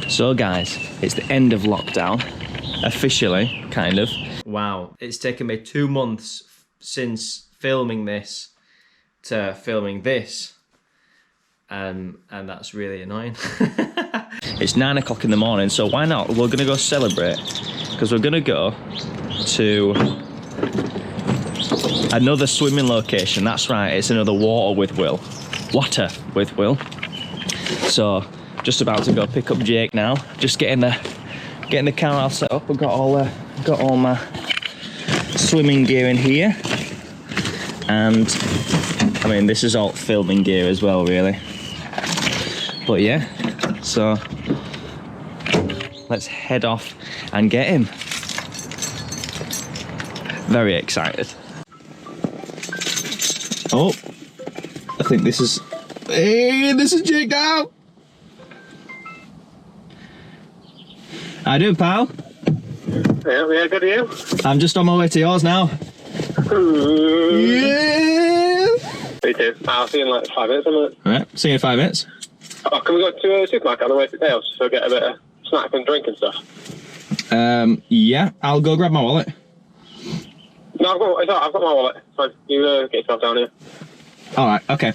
So guys, it's the end of lockdown, officially, kind of. Wow, it's taken me 2 months since filming this to filming this, and that's really annoying. It's 9 o'clock in the morning, so why not? We're gonna go celebrate, because we're gonna go to another swimming location. That's right, it's another water with Will. So, just about to go pick up Jake now. Just getting the car all set up. I've got all my swimming gear in here, and I mean this is all filming gear as well, really. But yeah, so let's head off and get him. Very excited. Oh, I think this is. Hey, this is Jake now. How you doing, pal? Yeah, good to you. I'm just on my way to yours now. Yeah. Me too. I'll see you in like 5 minutes, isn't it? Alright, see you in 5 minutes. Oh, can we go to a supermarket on the way to Dales so get a bit of snack and drink and stuff? Yeah, I'll go grab my wallet. No, I've got my wallet. It's fine. You get yourself down here. Alright, okay.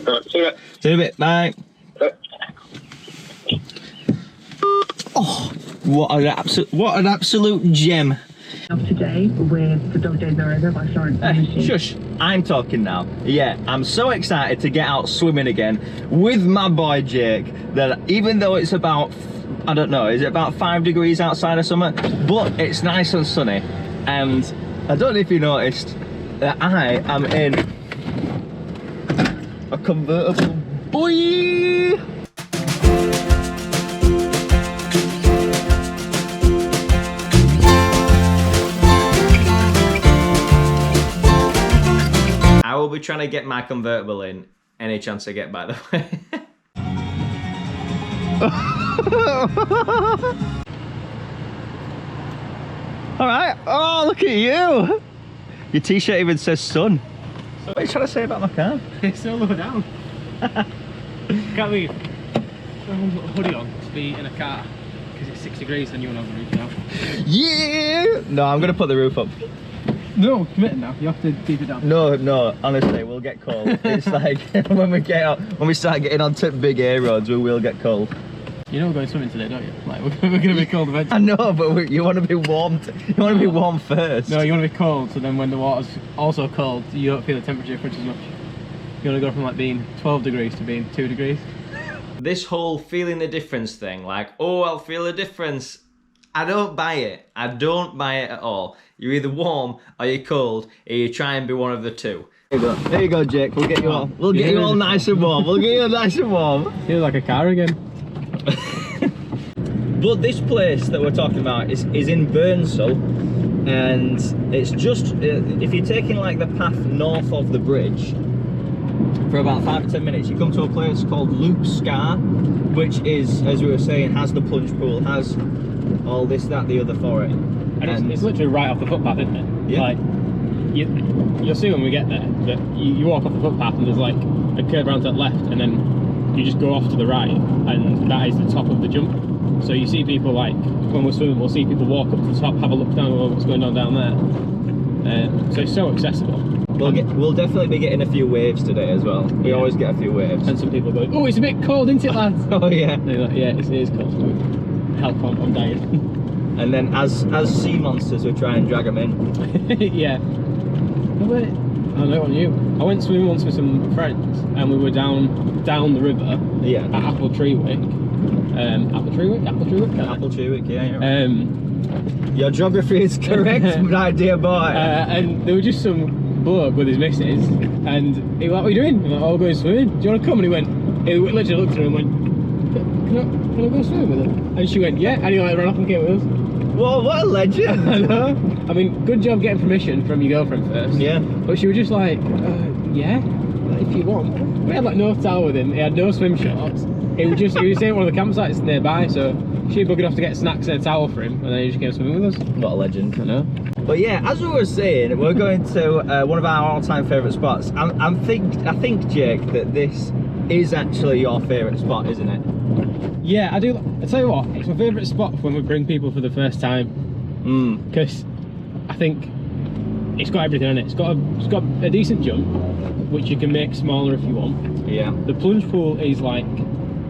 Alright, see you in a bit. See you in a bit, bye. Okay. Oh, what an absolute gem. Today with the Dog Days Are Over by Florence. Shush, I'm talking now. Yeah, I'm so excited to get out swimming again with my boy Jake that even though it's about, I don't know, is it about 5 degrees outside or something? But it's nice and sunny, and I don't know if you noticed that I am in a convertible boy. I will be trying to get my convertible in any chance I get, by the way. Alright, oh look at you! Your t-shirt even says sun. What are you trying to say about my car? It's so low down. Can't believe someone's got a hoodie on to be in a car because it's 6 degrees and you won't have the roof now. Yeah! No, I'm going to put the roof up. No, commit now. You have to keep it down. No, honestly, we'll get cold. It's like when we start getting onto big air roads, we will get cold. You know we're going swimming today, don't you? Like we're going to be cold eventually. I know, but you want to be warm. You want to be warm first. No, you want to be cold, so then when the water's also cold, you don't feel the temperature difference as much. You want to go from like being 12 degrees to being 2 degrees. This whole feeling the difference thing, like, oh, I'll feel the difference. I don't buy it. I don't buy it at all. You're either warm or you're cold, or you try and be one of the two. There you go, Jake. We'll get you all. We'll get you all nice and warm. We'll get you nice and warm. Feels like a car again. But this place that we're talking about is in Burnsall, and it's just if you're taking like the path north of the bridge for about 5 to 10 minutes, you come to a place called Loup Scar, which is, as we were saying, has the plunge pool, has all this, that, the other for it. And it's literally right off the footpath, isn't it? Yeah. Like, you'll see when we get there that you walk off the footpath and there's like a curve around to the left, and then you just go off to the right, and that is the top of the jump. So you see people, like when we're swimming, we'll see people walk up to the top, have a look down at what's going on down there. So it's so accessible. We'll definitely be getting a few waves today as well. We always get a few waves. And some people going, oh, it's a bit cold, isn't it, lads? Oh yeah. Like, yeah, it is cold. Help, I'm dying. And then as sea monsters, we try and drag them in. Yeah. I know on you. I went swimming once with some friends, and we were down the river. Yeah. At Apple Tree Wick. Apple Tree Wick, yeah. Your geography is correct, my dear boy. And there was just some bloke with his missus, and he was like, what are you doing? I'm like, oh, going swimming. Do you want to come? And he literally looked at her and went, can I go swimming with her? And she went, yeah. And he like ran off and came with us. Whoa, what a legend. I know. I mean, good job getting permission from your girlfriend first. Yeah. But she was just like, yeah, if you want. We had like no towel with him. He had no swim shorts. He was staying at one of the campsites nearby, so she buggered off to get snacks and a towel for him, and then he just came swimming with us. What a legend. I know. But yeah, as we were saying, we're going to one of our all-time favourite spots. I think, Jake, that this is actually your favourite spot, isn't it? Yeah, I do. I tell you what, it's my favourite spot when we bring people for the first time. Because I think it's got everything in it. It's got a decent jump, which you can make smaller if you want. Yeah. The plunge pool is like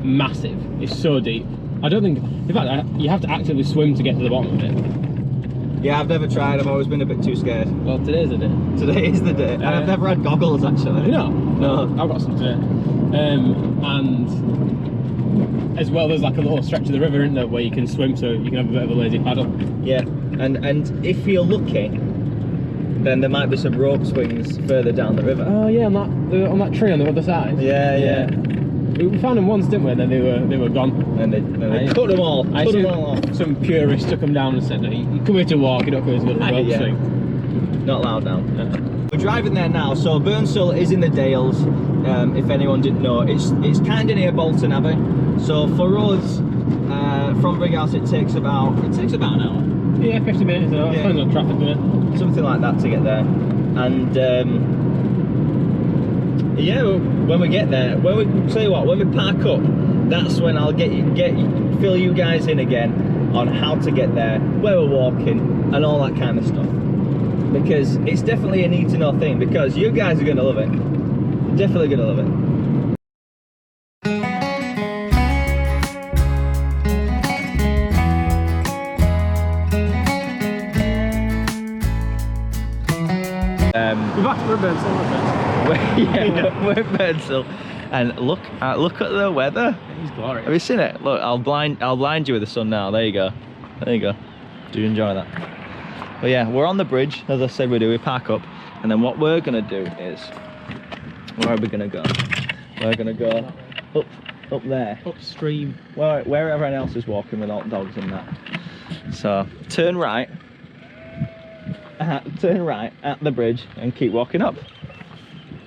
massive. It's so deep. I don't think, in fact, you have to actively swim to get to the bottom of it. Yeah, I've never tried. I've always been a bit too scared. Well, today's the day. Today is the day. And I've never had goggles, actually. No, I've got some today. And as well, there's like a little stretch of the river, isn't there, where you can swim, so you can have a bit of a lazy paddle. Yeah, and if you're lucky, then there might be some rope swings further down the river. Oh yeah, on that tree on the other side. Yeah. We found them once, didn't we? And then they were gone. And they cut them all. Cut them all off. Some purists took them down and said, "No, you come here to walk, you don't come here to rope swing." Not allowed now. We're driving there now. So Burnsall is in the Dales. If anyone didn't know, it's kind of near Bolton Abbey. So for us, from Brighouse, it takes about an hour. Yeah, 50 minutes. Yeah. Depends on traffic, doesn't it? Something like that to get there. And yeah, when we get there, when we park up, that's when I'll fill you guys in again on how to get there, where we're walking, and all that kind of stuff. Because it's definitely a need to know thing, because you guys are gonna love it. Definitely gonna love it. We're Burnsall. We're at Burnsall, and look at the weather. It's glorious. Have you seen it? Look, I'll blind you with the sun now. There you go. There you go. Do you enjoy that? But yeah, we're on the bridge, as I said we do. We park up, and then what we're gonna do is, where are we gonna go? We're gonna go up there, upstream, where everyone else is walking with hot dogs and that. So turn right at the bridge and keep walking up.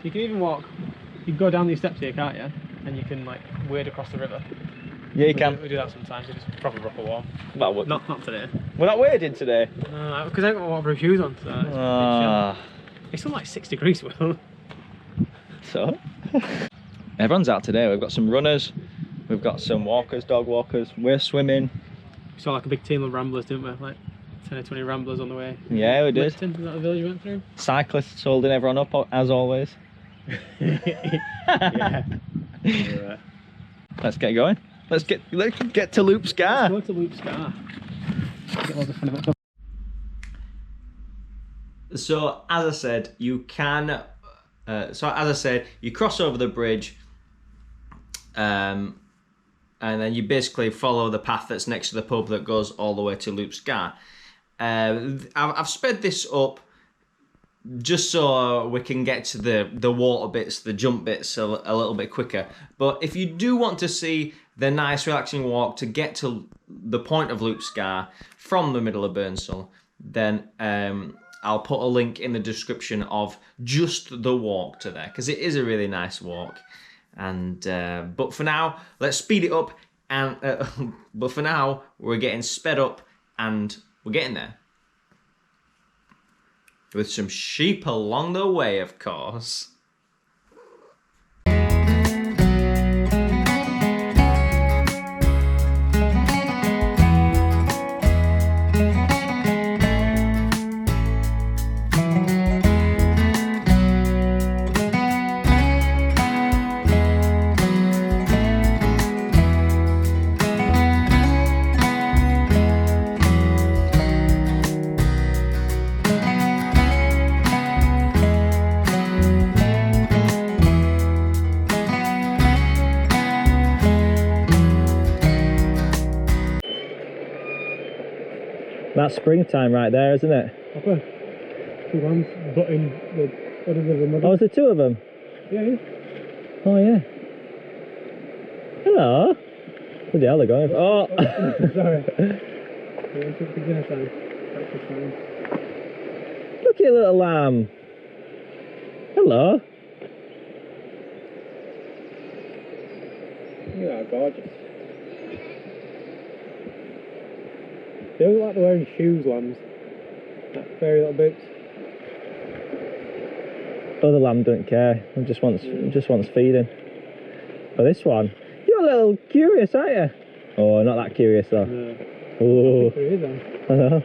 You can even walk. You can go down these steps here, can't you? And you can like wade across the river. Yeah, you can. We do that sometimes. It's proper rough or warm. Well, not today. We're not wading today. No, because I haven't got waterproof shoes on. So it's still like 6 degrees, Will. So everyone's out today. We've got some runners, we've got some walkers, dog walkers. We're swimming. We saw like a big team of ramblers, didn't we? Like 10 or 20 ramblers on the way. Yeah, we did. Lipton, is that the village you went through? Cyclists holding everyone up as always. Yeah. Let's get going. Let's get to Loup Scar. Let's go to Loup Scar. Get loads of fun of it. So as I said, you can. You cross over the bridge, and then you basically follow the path that's next to the pub that goes all the way to Loup Scar. I've sped this up just so we can get to the water bits, the jump bits a little bit quicker. But if you do want to see the nice relaxing walk to get to the point of Loup Scar from the middle of Burnsall, then I'll put a link in the description of just the walk to there, because it is a really nice walk. And but for now, let's speed it up. And but for now, we're getting sped up, and we're getting there with some sheep along the way, of course. That's springtime right there, isn't it? Proper. 2 lambs butting the river. Oh, is there 2 of them? Yeah. Oh, yeah. Hello. Bloody hell, they're going. Oh! Sorry. Look at your little lamb. Hello. You are gorgeous. They look like they're wearing shoes, lambs. Like fairy little boots. Other lamb don't care. It just wants feeding. But this one, you're a little curious, aren't you? Oh, not that curious though. No. Oh, There is then. I know.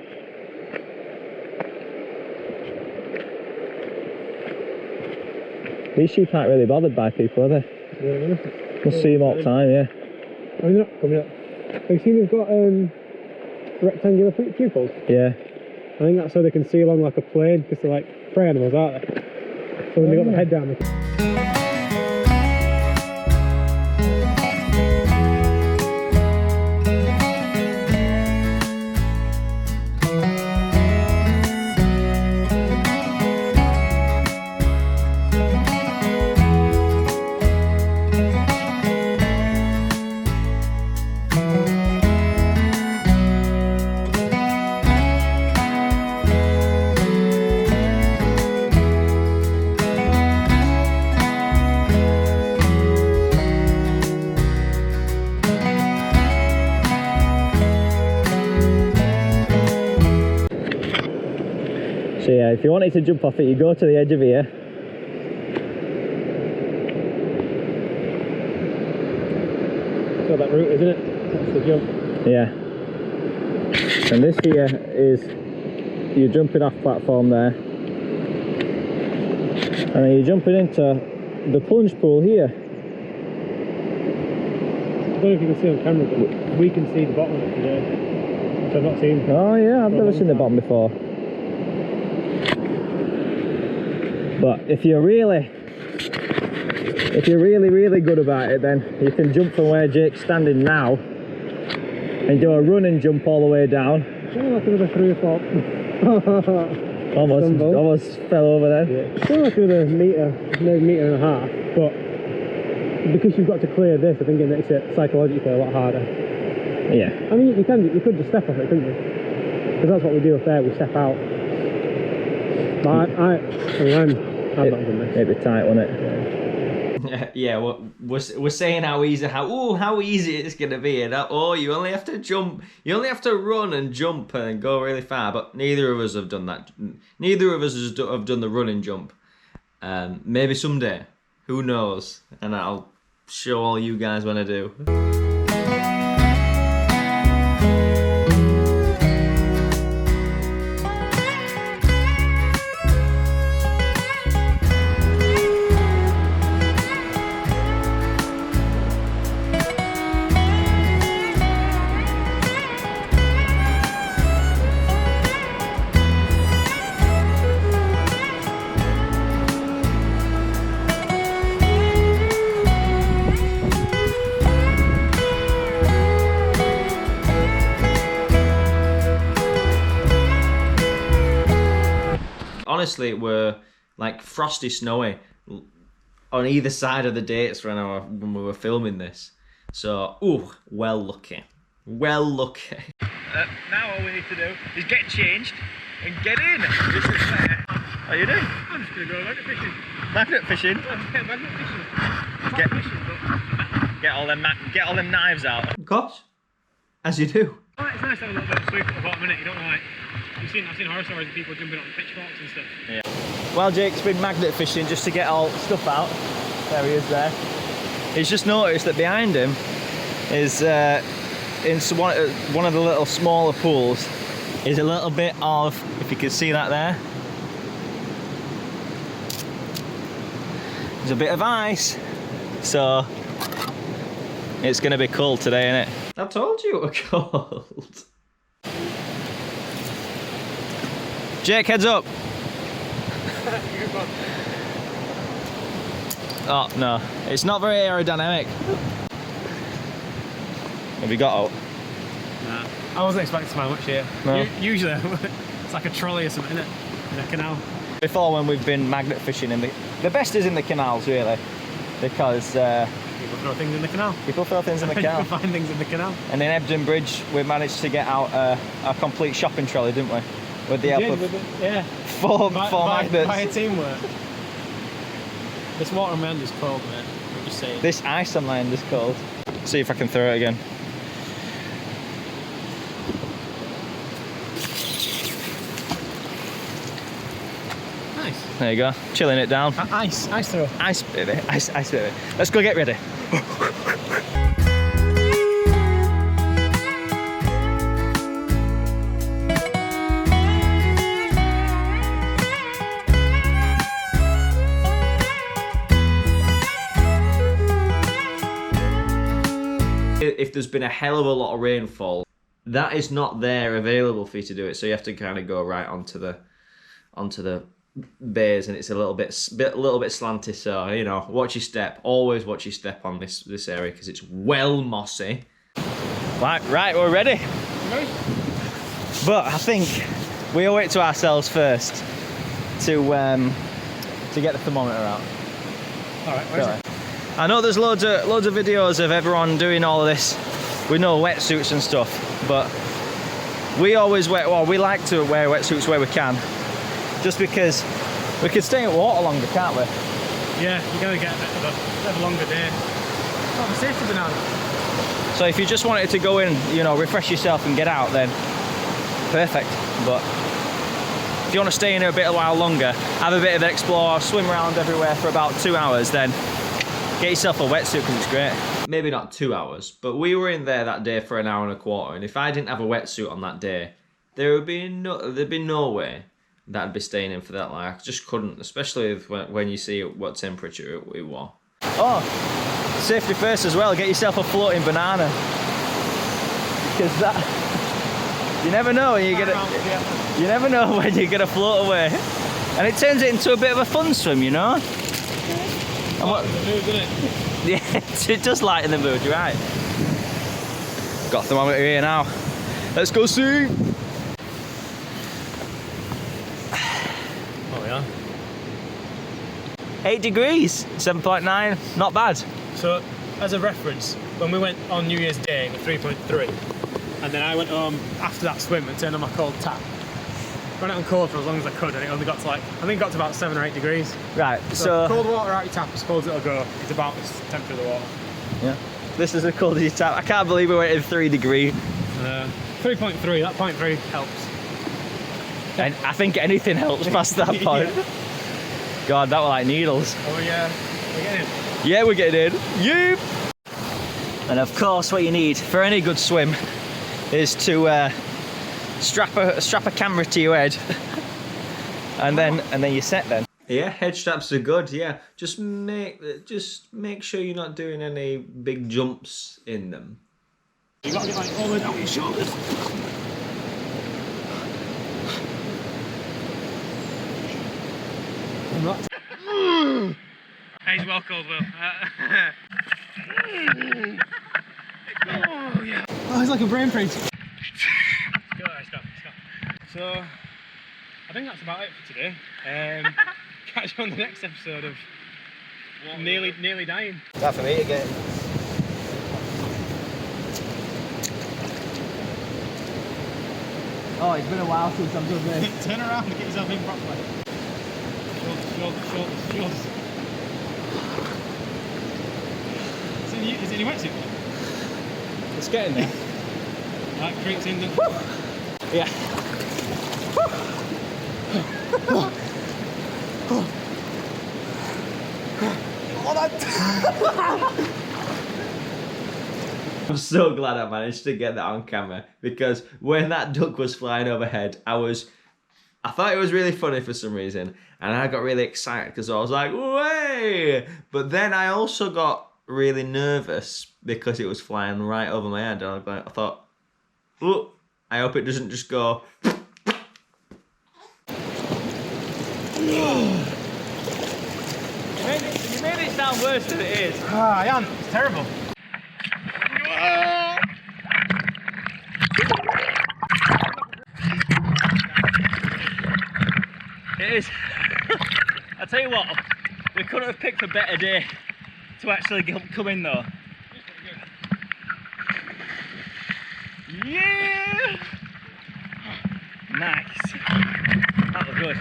These sheep aren't really bothered by people, are they? Yeah, Must see them all the time, yeah. Oh, they're not coming up. Have you seen they've got rectangular pupils? Yeah. I think that's so they can see along like a plane, because they're like prey animals, aren't they? So when they got the head down, they can... So yeah, if you wanted to jump off it, you go to the edge of here. So that route, isn't it? That's the jump. Yeah. And this here is you're jumping off platform there. And then you're jumping into the plunge pool here. I don't know if you can see on camera, but we can see the bottom of it today. Which I've not seen. Oh yeah, I've never seen the bottom before. But if you're really good about it, then you can jump from where Jake's standing now and do a run and jump all the way down. Something like another 3 or 4. Almost fell over then. Yeah. Something like another metre, maybe metre and a half. But because you've got to clear this, I think it makes it psychologically a lot harder. Yeah. I mean, you could just step off it, couldn't you? Because that's what we do up there. We step out. But I've not done this. It'd be tight, wouldn't it? Yeah. Yeah, we're saying how easy it's gonna be, and you only have to jump, you only have to run and jump and go really far. But neither of us have done that. Neither of us have done the run and jump. Maybe someday, who knows? And I'll show all you guys when I do. Honestly, it were like frosty snowy on either side of the dates when we were filming this. So, well lucky. Well lucky. Now all we need to do is get changed and get in. This is fair. How are you doing? I'm just going to go magnet fishing. Magnet fishing? Yeah, magnet fishing. Get all them knives out. Of course. As you do. Oh, it's nice to have a little bit of sweep at the bottom, innit? You don't like... I've seen horror stories of people jumping on pitchforks and stuff. Yeah. Well, Jake's been magnet fishing just to get all stuff out. There he is there. He's just noticed that behind him is, in one of the little smaller pools, is a little bit of, if you can see that there, there's a bit of ice. So, it's going to be cold today, innit? I told you it was cold. Jake, heads up. Oh, no. It's not very aerodynamic. Have you got out? Nah. I wasn't expecting to find much here. No. Usually, it's like a trolley or something, isn't it? In a canal. Before, when we've been magnet fishing, the best is in the canals, really. Because... people throw things in the canal. People throw things in the canal. People find things in the canal. And in Ebden Bridge, we managed to get out a complete shopping trolley, didn't we? With the help of four magnets. By teamwork. This water on my hand is cold, man. I'm just saying. This ice on my hand is cold. See if I can throw it again. Nice. There you go. Chilling it down. Ice throw. Ice baby. Ice baby. Let's go get ready. there's been a hell of a lot of rainfall, that is not there available for you to do it. So you have to kind of go right onto the bays, and it's a little bit slanty. So you know, watch your step. Always watch your step on this area because it's well mossy. Right, we're ready. But I think we owe it to ourselves first to get the thermometer out. All right, where's it? I know there's loads of videos of everyone doing all of this with no wetsuits and stuff, but we like to wear wetsuits where we can, just because we can stay in water longer, can't we? Yeah, you're going to get a bit of a longer day. It's not the safety banana. So if you just wanted to go in, you know, refresh yourself and get out, then perfect. But if you want to stay in a while longer, have a bit of an explore, swim around everywhere for about 2 hours, then get yourself a wetsuit because it's great. Maybe not 2 hours, but we were in there that day for an hour and a quarter, and if I didn't have a wetsuit on that day, there'd be no way that I'd be staying in for that long. I just couldn't, especially when you see what temperature it was. Oh, safety first as well. Get yourself a floating banana, because that you never know when you never know when you're gonna float away, and it turns it into a bit of a fun swim, you know. And what? The mood, doesn't it? Yeah, it does lighten the mood. You're right. Got the thermometer here now. Let's go see. Oh yeah. 8 degrees, 7.9. Not bad. So, as a reference, when we went on New Year's Day, it was 3.3, and then I went home after that swim and turned on my cold tap. Ran it on cold for as long as I could, and it only got to I think it got to about 7 or 8 degrees. Right, So cold water out your tap, as cold as it'll go. It's about the temperature of the water. Yeah. This is as cold as your tap. I can't believe we went in 3 degree. 3.3, that 0.3 helps. And I think anything helps past that point. Yeah. God, that were like needles. Oh yeah, we're getting in. Yeah, we're getting in. Yep. And of course, what you need for any good swim is to strap a camera to your head, and then you're set. Then. Yeah, head straps are good. Yeah, just make sure you're not doing any big jumps in them. You got to get like all the way down your shoulders. I'm not. He's well cold, Will. Oh yeah. Oh, it's like a brain freeze. Stop. So, I think that's about it for today. Catch you on the next episode of Nearly Dying. That for me again. Oh, it's been a while since I've done this. Turn around and get yourself in properly. Shoulders. Is it in your wetsuit? It's getting there. Like drinks in the. Yeah. I'm so glad I managed to get that on camera, because when that duck was flying overhead, I thought it was really funny for some reason, and I got really excited because I was like, way! But then I also got really nervous because it was flying right over my head, and I thought, oh, I hope it doesn't just go. You made it sound worse than it is. Ah, Jan, it's terrible. It is. I tell you what, we couldn't have picked a better day to actually come in though. Yeah! Nice. That was good.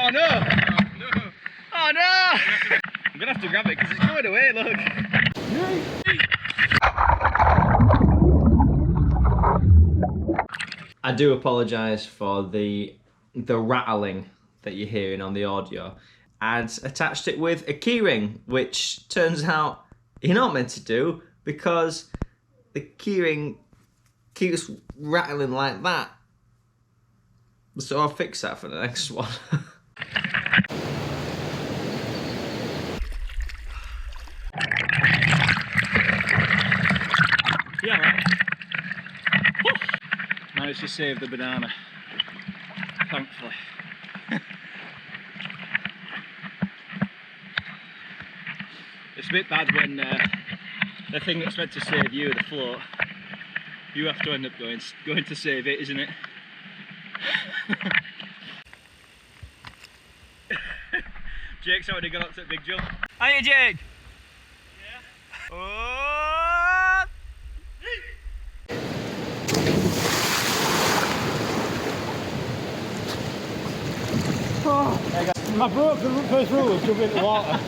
Oh no! Oh no! I'm gonna have to grab it because it's going away, look. I do apologise for the rattling that you're hearing on the audio. I'd attached it with a keyring, which turns out you're not meant to do because the keyring keeps rattling like that So I'll fix that for the next one. Yeah, right. Managed to save the banana, thankfully. It's a bit bad when the thing that's meant to save you, the float, you have to end up going to save it, isn't it? Jake's already got up to a big jump. Hiya, Jake! Yeah? Oh! My first rule was jump into the water.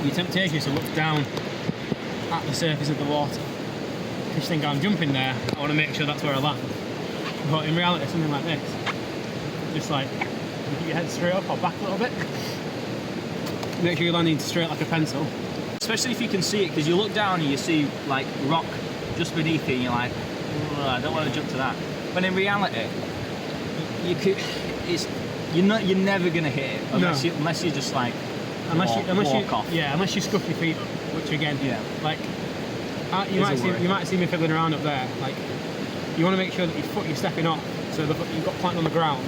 Your temptation is to look down at the surface of the water. Because you think, I'm jumping there, I want to make sure that's where I land. But in reality, something like this, just like, you keep your head straight up or back a little bit. Make sure you're landing straight like a pencil. Especially if you can see it, because you look down and you see like rock just beneath you and you're like, I don't want to jump to that. But in reality, you could, you're never gonna hit it unless you just like walk off. Yeah, unless you scuff your feet up, which again, like you might see me fiddling around up there. Like you want to make sure that your foot you're stepping off, so you've got planted on the ground.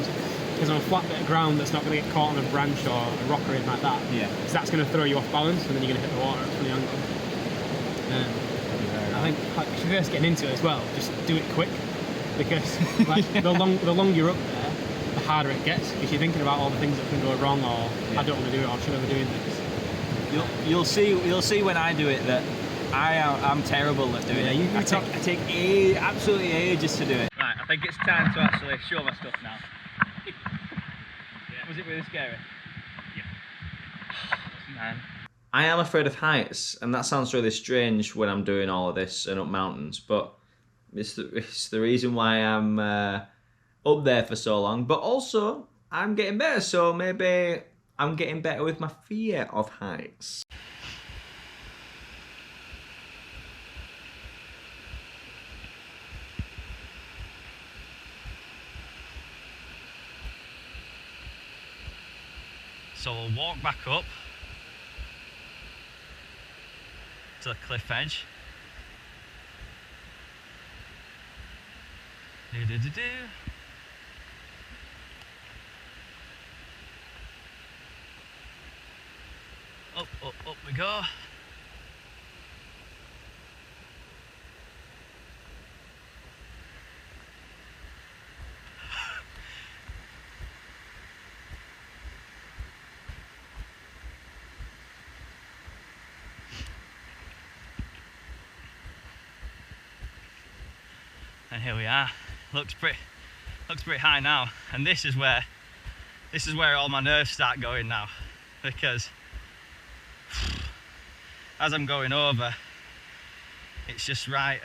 Because on a flat bit of ground that's not going to get caught on a branch or a rock or anything like that. Yeah. Because that's going to throw you off balance, and then you're going to hit the water at a funny angle. I think like, if you're first getting into it as well, just do it quick, because like the longer you're up there, the harder it gets, because you're thinking about all the things that can go wrong, or I don't want to do it, or should I be doing this? You'll see when I do it that I'm terrible at doing it. I take absolutely ages to do it. Right, I think it's time to actually show my stuff now. Was it really scary? Yeah. Man. I am afraid of heights, and that sounds really strange when I'm doing all of this and up mountains, but it's the reason why I'm up there for so long. But also, I'm getting better, so maybe I'm getting better with my fear of heights. So we'll walk back up to the cliff edge. Up we go. And here we are. Looks pretty high now, and this is where all my nerves start going now, because as I'm going over, it's just right.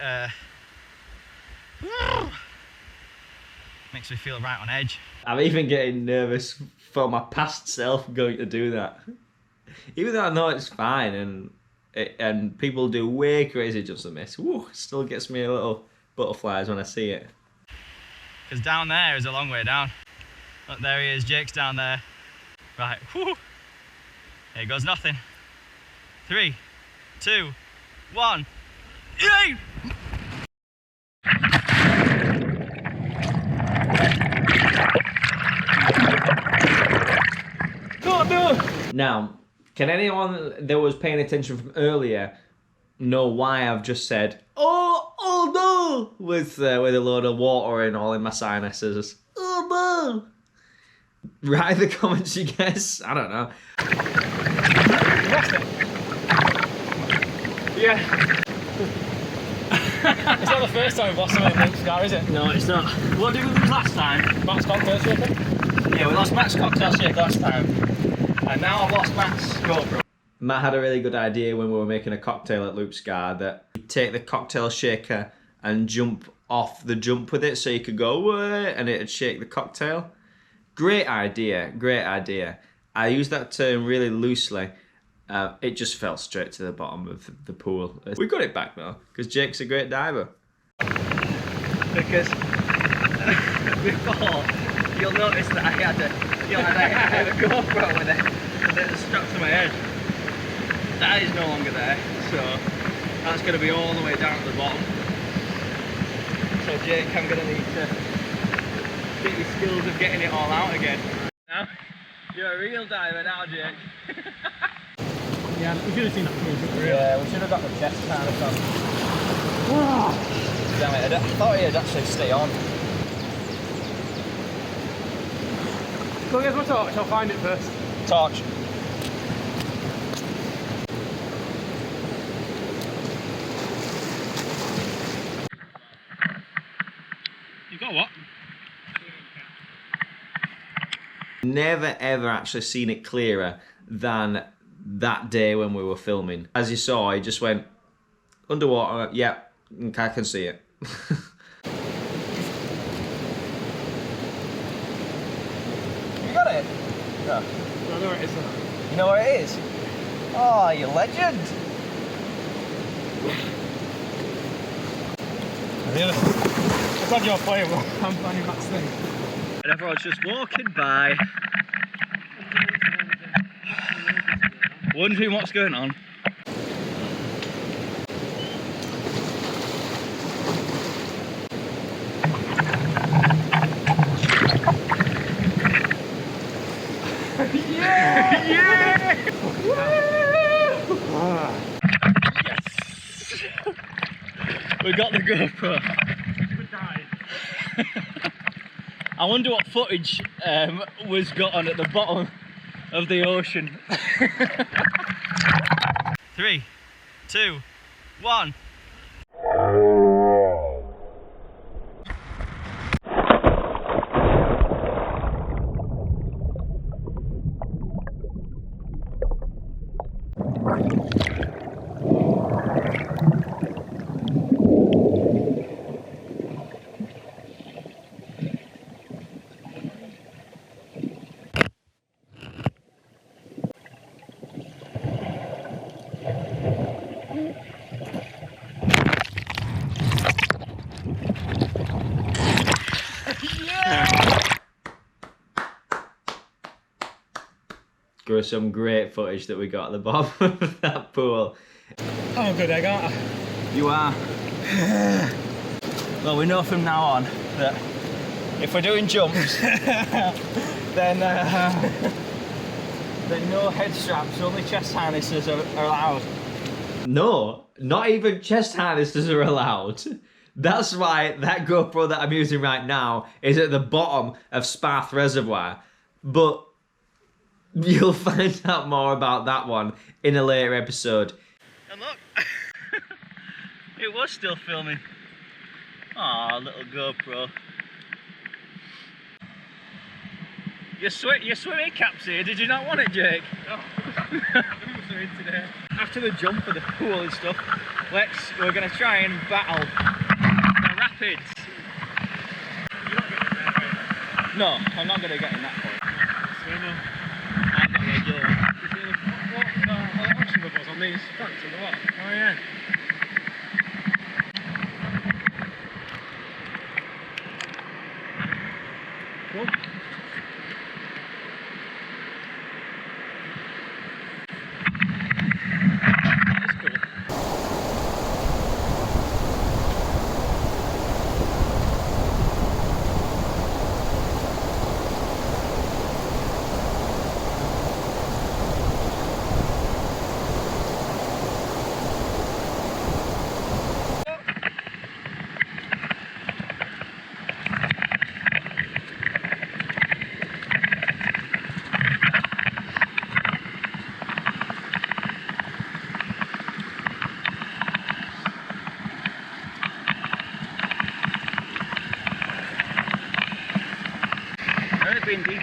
Makes me feel right on edge. I'm even getting nervous for my past self going to do that, even though I know it's fine, and people do way crazy jumps than this. Woo, still gets me a little butterflies when I see it. Because down there is a long way down. Look, there he is, Jake's down there. Right, whoo! Here goes nothing. 3, 2, 1. Yay! Oh no! Now, can anyone that was paying attention from earlier know why I've just said oh no with a load of water and all in my sinuses? Oh no! Write in the comments, you guys. I don't know. Lost it. Yeah. It's not the first time we've lost something in Loup Scar, is it? No, it's not. What did we lose last time? Matt's cocktail shaker? Yeah, we lost Matt's cocktail shaker last time. And now I've lost Matt's GoPro. Matt had a really good idea when we were making a cocktail at Loup Scar, that you take the cocktail shaker and jump off the jump with it, so you could go away and it'd shake the cocktail. Great idea, great idea. I use that term really loosely. It just fell straight to the bottom of the pool. We got it back though, because Jake's a great diver. Because before you'll notice that I had a GoPro with it strapped to my head. That is no longer there, so that's going to be all the way down at the bottom. So Jake, I'm going to need to get your skills of getting it all out again. Now, you're a real diver now, Jake. Yeah, we should have seen that coming. Yeah, we should have got the chest harness on. Damn it, I thought he'd actually stay on. Go get my torch, I'll find it first. Torch. You got what? Never ever actually seen it clearer than that day when we were filming. As you saw, I just went underwater. Yeah, I can see it. You got it? No. I know where it is. You know where it is? Oh, you legend! I'm glad you're playing well. I'm planning Matt's thing. And everyone's just walking by, wondering what's going on. Yeah! Yeah! Yes! We got the GoPro. I wonder what footage was got on at the bottom of the ocean. 3, 2, 1. There was some great footage that we got at the bottom of that pool. I'm a good egg, aren't I? You are. Well, we know from now on that if we're doing jumps, then no head straps, only chest harnesses are allowed. No, not even chest harnesses are allowed. That's why that GoPro that I'm using right now is at the bottom of Sparth Reservoir. But you'll find out more about that one in a later episode. And look, it was still filming. Aw, little GoPro. Your swimming cap's here, did you not want it, Jake? No. In today. After the jump for the pool and stuff, we're going to try and battle the rapids. You're not getting there, right? No, I'm not going to get in that point. Swimmer. I've got regular. What option was on these fronts on the water? Oh yeah. Cool. That's cool. Been deep.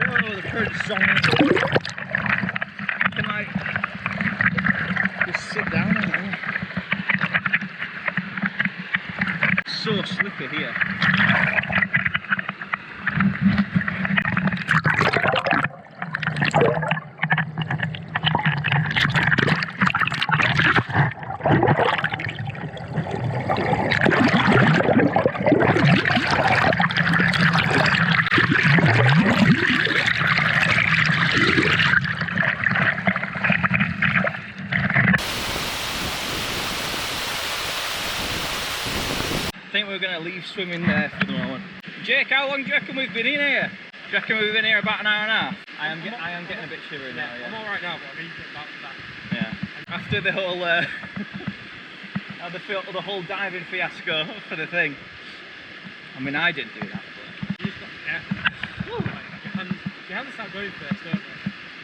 Whoa, the current's on. Can I just sit down on it? So slippery here. leave swimming there for the moment. Jake, how long do you reckon we've been in here? Do you reckon we've been here about an hour and a half? I am getting a bit shivery now, yeah. I'm alright now, but I need to get back to that. Yeah. After the whole the whole diving fiasco for the thing. I mean, I didn't do that. But... You just got to be careful. Your hands start going first, don't they?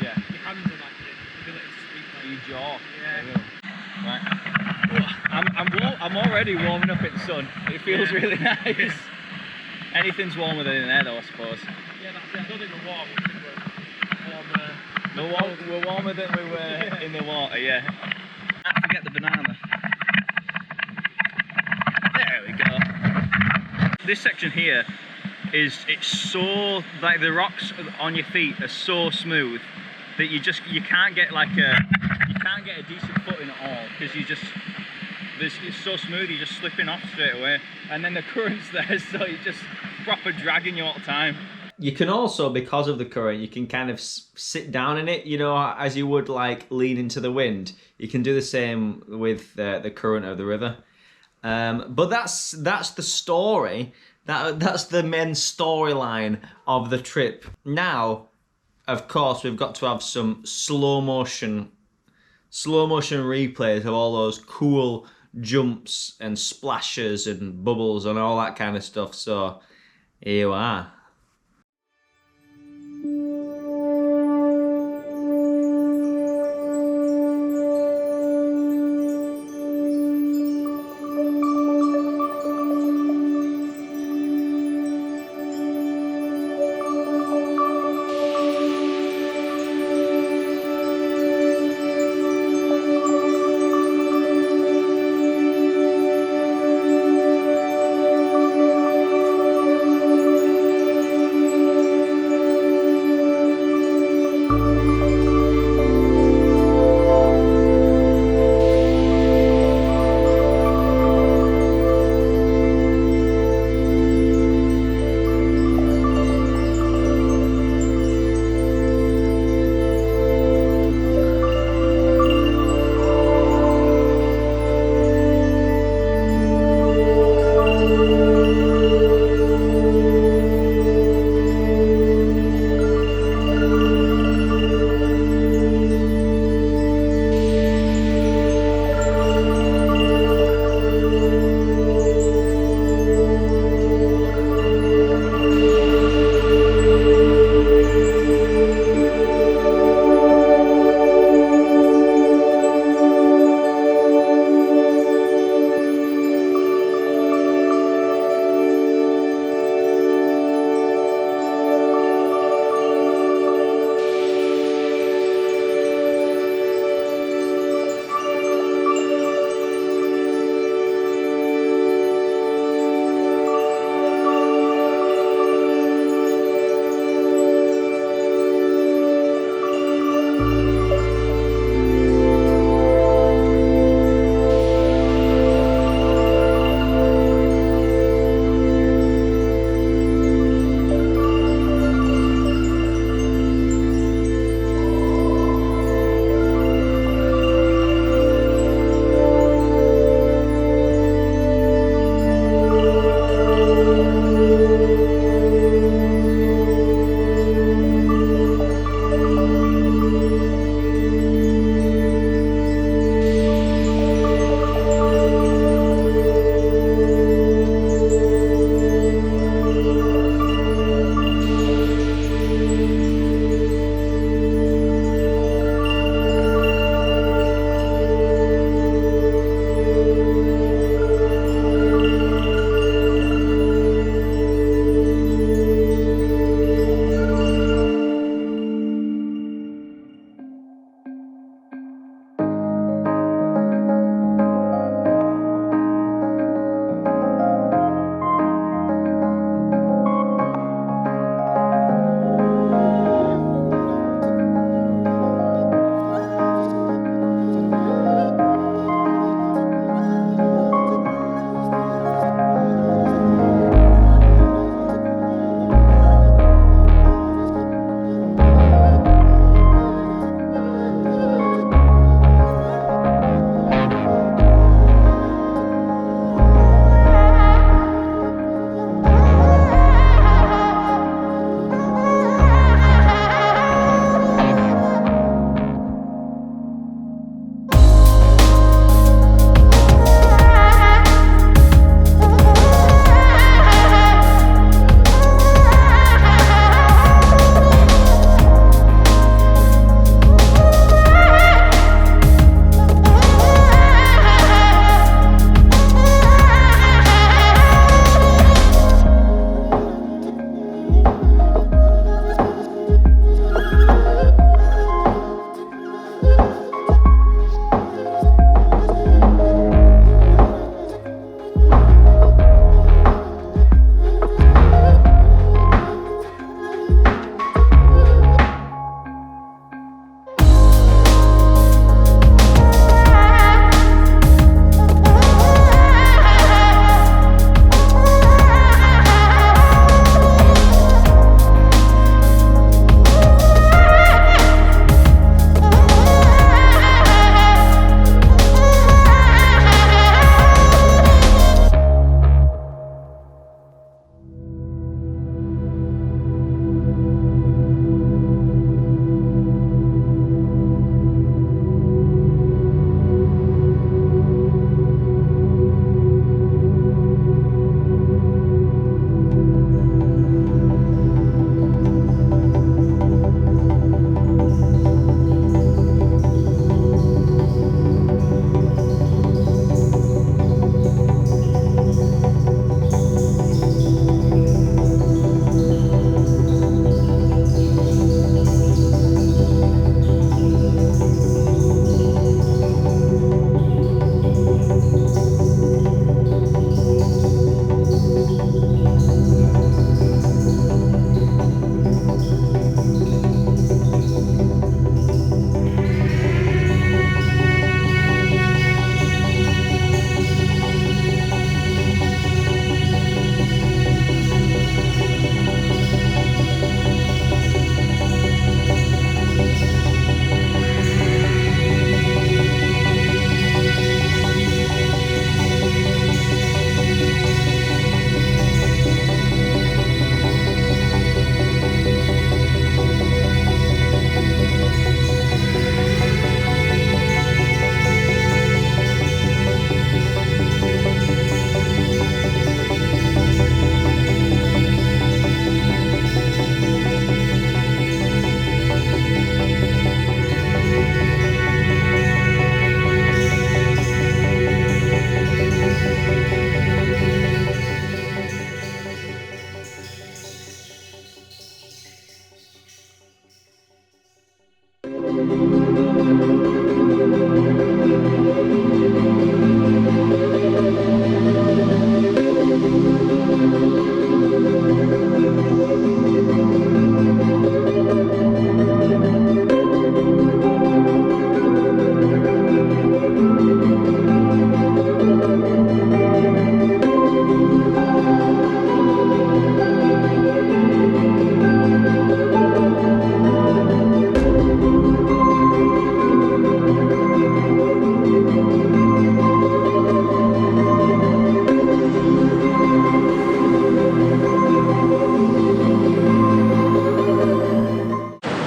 Yeah. Your hands are like your ability to speak. Like, Your jaw. Yeah. Right. I'm already warming up in the sun. It feels really nice. Anything's warmer than in there, though, I suppose. Yeah, that's it. I don't think we're warm. We're warmer than we were in the water, yeah. Can't forget the banana. There we go. This section here it's so, like, the rocks on your feet are so smooth that you can't get a decent footing at all, because it's so smooth, you're just slipping off straight away, and then the current's there, so you're just proper dragging you all the time. You can also, because of the current, you can kind of sit down in it, you know, as you would like lean into the wind. You can do the same with the current of the river. But that's the story. That's the main storyline of the trip. Now, of course, we've got to have some slow motion replays of all those cool jumps and splashes and bubbles and all that kind of stuff. So here you are.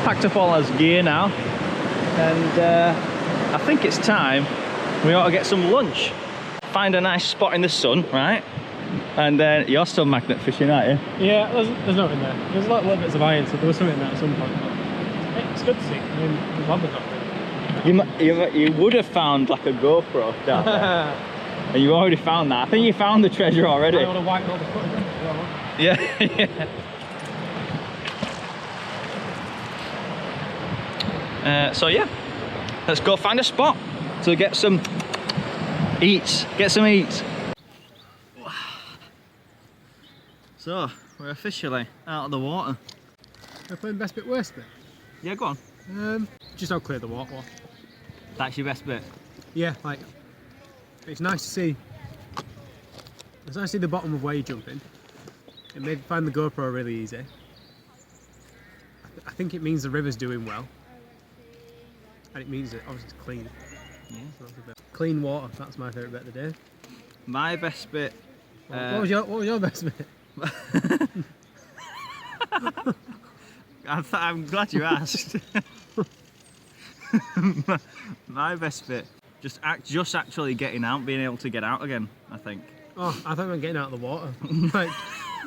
Packed up all his gear now, and I think it's time we ought to get some lunch. Find a nice spot in the sun, right? And then you're still magnet fishing, aren't you? Yeah, there's nothing there. There's a little bits of iron, so there was something there at some point. But it's good to see. I mean, there's lots of nothing. You would have found like a GoPro down there. And you already found that. I think you found the treasure already. I would have wiped all the footage as well. Yeah, yeah. So yeah, let's go find a spot to get some eats. Get some eats. So we're officially out of the water. We're playing best bit, worst bit. Yeah, go on. Just how clear the water was. That's your best bit. Yeah, like it's nice to see. It's nice to see the bottom of where you're jumping. It made find the GoPro really easy. I think it means the river's doing well. And it means that obviously it's clean. Yeah. Clean water, that's my favourite bit of the day. My best bit. What was your best bit? I'm glad you asked. My best bit, just actually getting out, being able to get out again, I think. Oh, I thought we were getting out of the water. Like,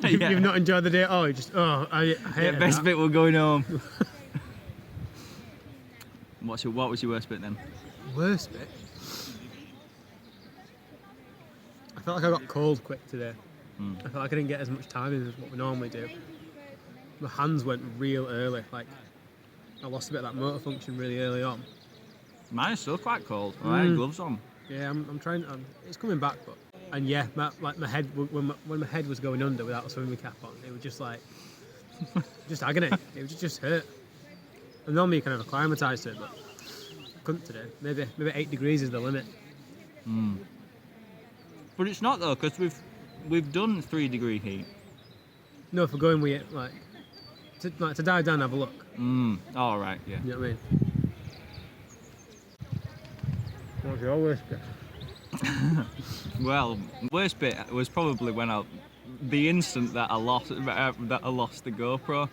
Yeah. you've not enjoyed the day at all. You just, I hate Best that. bit, we're going home. What was your worst bit then? Worst bit? I felt like I got cold quick today. I felt like I didn't get as much time in as what we normally do. My hands went real early. Like, I lost a bit of that motor function really early on. Mine's still quite cold. I had gloves on. Yeah, I'm trying. It's coming back, but and yeah, my head when my head was going under without a swimming cap on, it was just like just agony. It was just hurt. And normally you kind of acclimatise to it, but I couldn't today. Maybe 8 degrees is the limit. But it's not though, because we've done 3-degree heat. No, if we're going with it, like to dive down and have a look. All right, yeah. You know what I mean? What's your worst bit? Well, worst bit was probably when the instant that I lost the GoPro,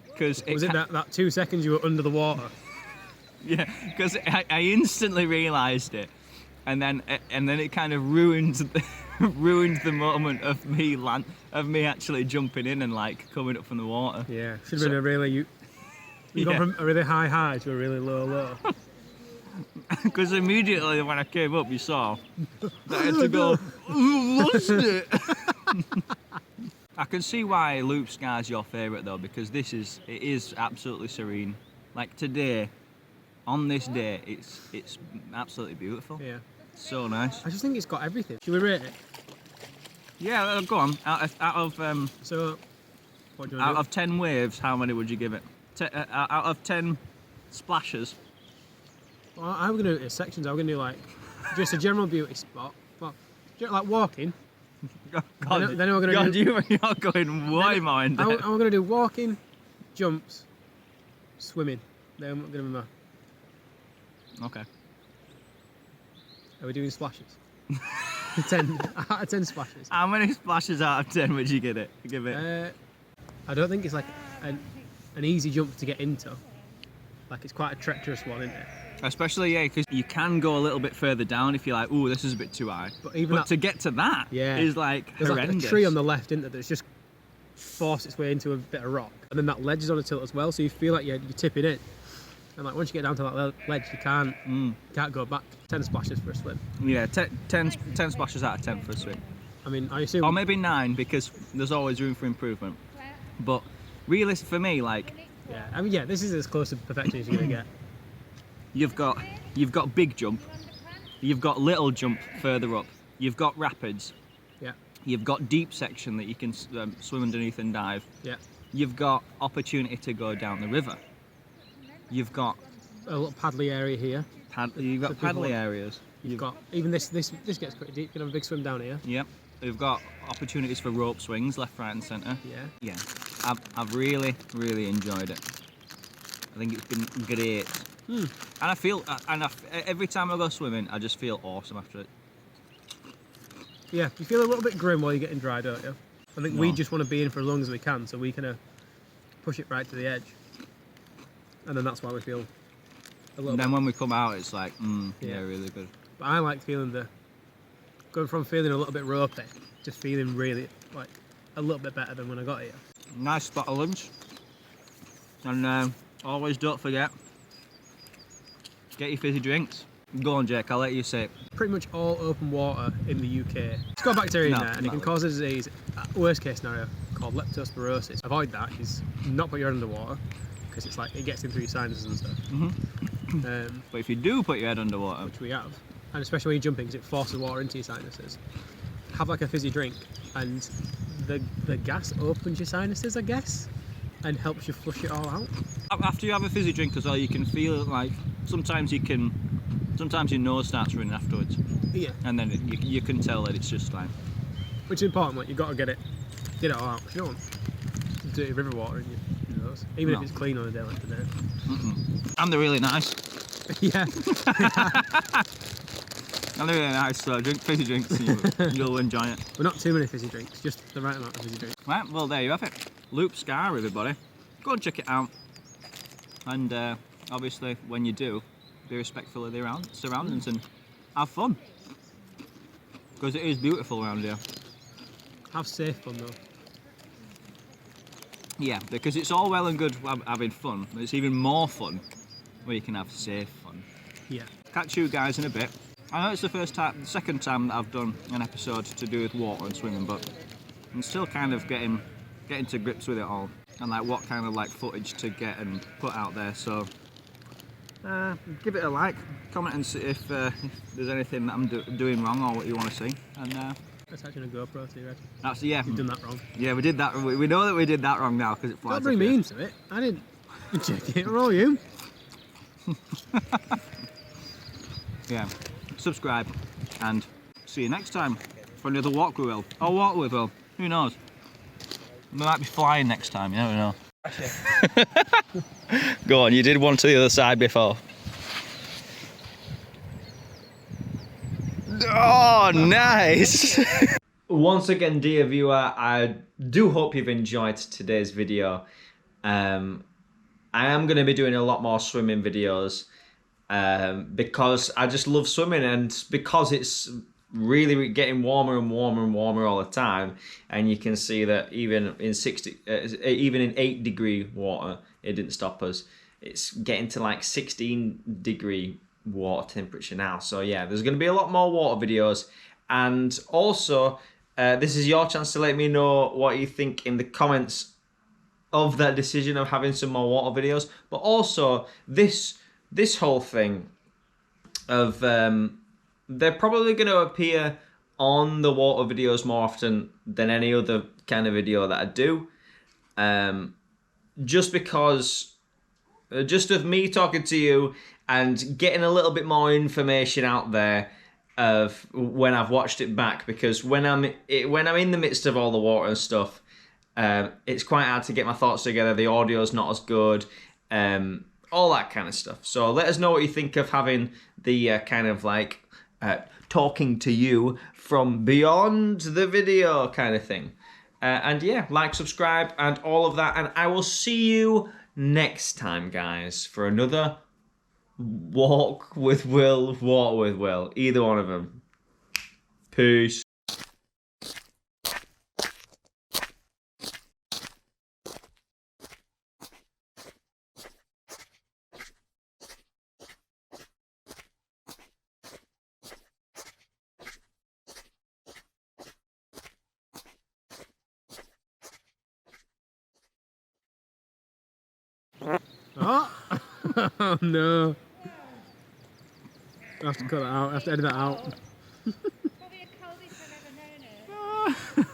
because Was it that 2 seconds you were under the water? Yeah, because I instantly realised it, and then it kind of ruined the moment of me actually jumping in and like coming up from the water. Yeah, should have been a really you gone from a really high to a really low. Because immediately when I came up, you saw that I had to go. Lost it. I can see why Loup Scar is your favourite though, because it is absolutely serene. Like today, on this day, it's absolutely beautiful. Yeah. So nice. I just think it's got everything. Should we rate it? Yeah, go on. Out of So, what do you out want to of 10 waves, how many would you give it? Out of 10 splashes. do? Well, I'm going to do it in sections. I'm going to do like just a general beauty spot. Well, like walking. God, Then we're going to do. you're going way more in I'm depth. going to do walking, jumps, swimming. Then I'm going to be my. Okay. Are we doing splashes? 10 out of 10 splashes. How many splashes out of 10 would you give it? I don't think it's like an easy jump to get into. Like it's quite a treacherous one, isn't it? Especially, yeah, because you can go a little bit further down if you're like, oh, this is a bit too high. But to get to that is like there's horrendous. like a tree on the left, isn't there, that's just forced its way into a bit of rock. And then that ledge is on a tilt as well, so you feel like you're tipping in. And like once you get down to that ledge, you can't go back. 10 splashes for a swim. Yeah, 10 splashes out of 10 for a swim. I mean, I assume. Or maybe 9 because there's always room for improvement. But realistic for me, like. Yeah, I mean, yeah, this is as close to perfection as you're gonna get. you've got big jump, you've got little jump further up, you've got rapids, Yeah. you've got deep section that you can swim underneath and dive. Yeah. You've got opportunity to go down the river. You've got A little paddly area here. you've got people paddly want- areas. You've got even this gets pretty deep. You can have a big swim down here. Yep. We've got opportunities for rope swings, left, right, and centre. Yeah. Yeah. I've really enjoyed it. I think it's been great. And I feel, every time I go swimming, I just feel awesome after it. Yeah. You feel a little bit grim while you're getting dry, don't you? I think we No. just want to be in for as long as we can, so we can push it right to the edge. And then that's why we feel a little And bit. then when we come out, it's like, yeah, Yeah. really good. But I like feeling going from feeling a little bit ropey to feeling really like a little bit better than when I got here. Nice spot of lunch. And always don't forget, get your fizzy drinks. Go on, Jake, I'll let you say it. Pretty much all open water in the UK. It's got bacteria No, in there and it not can cause a disease, worst case scenario, called leptospirosis. Avoid that is not put your head underwater because it's like it gets in through your sinuses and stuff. But if you do put your head underwater, Which we have, and especially when you're jumping because it forces water into your sinuses. Have like a fizzy drink and the gas opens your sinuses, I guess, and helps you flush it all out. after you have a fizzy drink as well, you can feel like sometimes your nose starts running afterwards, Yeah, and then you can tell that it's just like, which is important. Like, you've got to get it all out. 'Cause you don't want dirty river water in your nose, even No. if it's clean on a day like today. and they're really nice. Yeah. And they're really nice, so drink fizzy drinks and you'll enjoy it. Well, not too many fizzy drinks, just the right amount of fizzy drinks. Right, well there you have it. Loup Scar, everybody. Go and check it out. And obviously, when you do, be respectful of the surroundings and have fun. Because it is beautiful around here. Have safe fun though. Yeah, because it's all well and good having fun, but it's even more fun where you can have safe fun. Yeah. Catch you guys in a bit. I know it's the second time that I've done an episode to do with water and swimming, but I'm still kind of getting to grips with it all and like what kind of like footage to get and put out there. So give it a like, comment and see if there's anything that I'm doing wrong or what you want to see. And That's actually a GoPro too, Red. that's yeah. You've done that wrong. Yeah, we did that. We know that we did that wrong now because it flies. Don't bring up me here. into it. I didn't check it. Roll you. Yeah. Subscribe and see you next time for another walk we will. Or walk we will. Who knows? We might be flying next time, you never know. Go on, you did one to the other side before. Oh, nice! Once again, dear viewer, I do hope you've enjoyed today's video. I am going to be doing a lot more swimming videos. Because I just love swimming and because it's really getting warmer and warmer and warmer all the time, and you can see that even in 8-degree water it didn't stop us. It's getting to like 16-degree water temperature now, so yeah, there's going to be a lot more water videos. And also this is your chance to let me know what you think in the comments of that decision of having some more water videos, but also this whole thing of they're probably going to appear on the water videos more often than any other kind of video that I do, just because just of me talking to you and getting a little bit more information out there of when I've watched it back, because when I'm in the midst of all the water and stuff, it's quite hard to get my thoughts together. The audio's not as good. All that kind of stuff. So let us know what you think of having the kind of like talking to you from beyond the video kind of thing. And yeah, like, subscribe, and all of that. And I will see you next time, guys, for another Walk with Will, Water with Will. Either one of them. Peace. Oh, oh no. I have to cut that out. I have to edit that out. Probably the coldest I've ever known it.